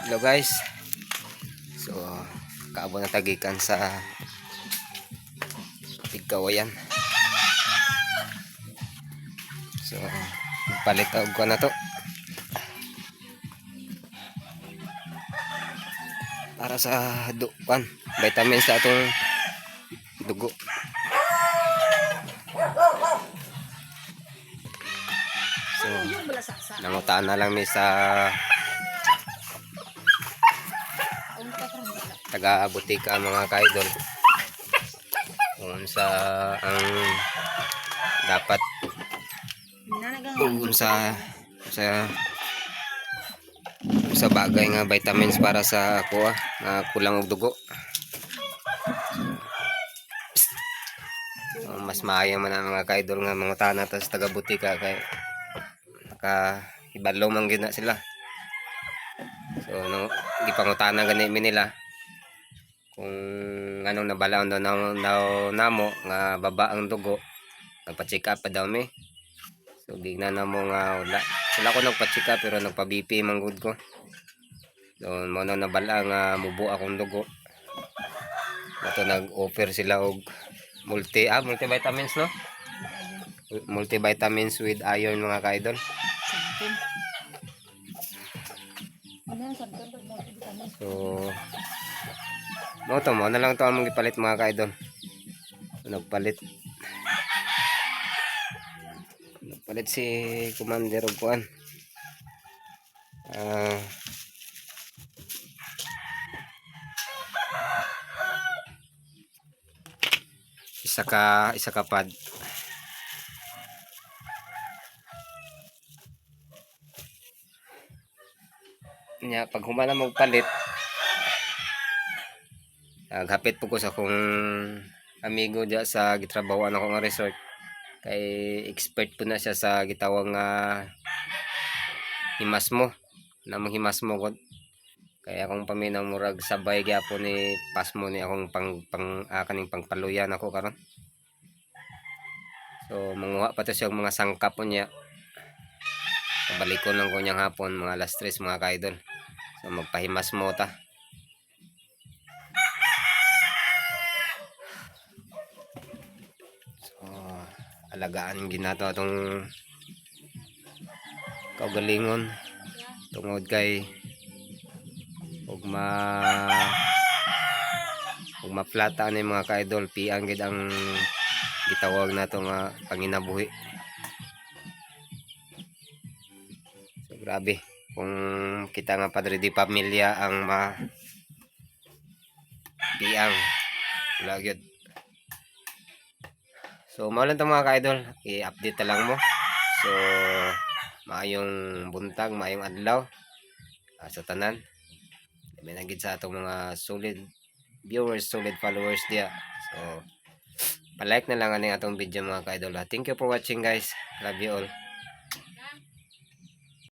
Hello guys. So kaabo na tagikan sa Tigkawayan. So palit og ko na to para sa dukan vitamins sa atong dugo. So nangutaan na lang mi sa taga butika mga kaidol kung sa ang dapat kung sa bagay nga vitamins para sa kuha nga kulang og dugo. So, mas maayo man ang mga kaidol nga mga tana tas taga butika kay nakahibalo man gid na sila. So no, gipangutana gani mi nila kung anong nabalaon daw namo nga baba ang dugo. Nagpa-check up pa daw mi. So gigna na mo nga wala ko nagpa-check up pero nagpa-BP man gud ko. So mo na nabala nga mubo akong dugo. Ato nag-offer sila og multivitamins no? Multivitamins with iron mga kaidol. So mo na lang to ang gipalit mga kaidol. Nagpalit si Commander og kuan. Isa ka pad. Nya pag humana mo palit naghapit po ko sa akong amigo diya sa gitrabahoan ako nga resort kay expert po na siya sa gitawang himasmo namang himasmo ko kaya akong paminaw murag sabay gyapon ni pasmo ni akong kaning pangpaluyan ako karon. So manguha pa to siyang mga sangkap niya pabalikon lang ko niyang hapon mga alas 3 mga kaidol. So magpahimasmo ta. Alagaan ginato atong kaugalingon tungod kay ug maplata ni mga kaidol piang gid ang gitawag nato nga panginabuhi. So grabe kung kita nga padre di pamilya ang piang wala gyud. So mao lang to mga kaidol, i-update ta lang mo. So maayong buntag, maayong adlaw sa tanan. May nagid sa atong mga solid viewers, solid followers diya. So pa-like na lang aning atong video mga kaidol. Thank you for watching guys. Love you all.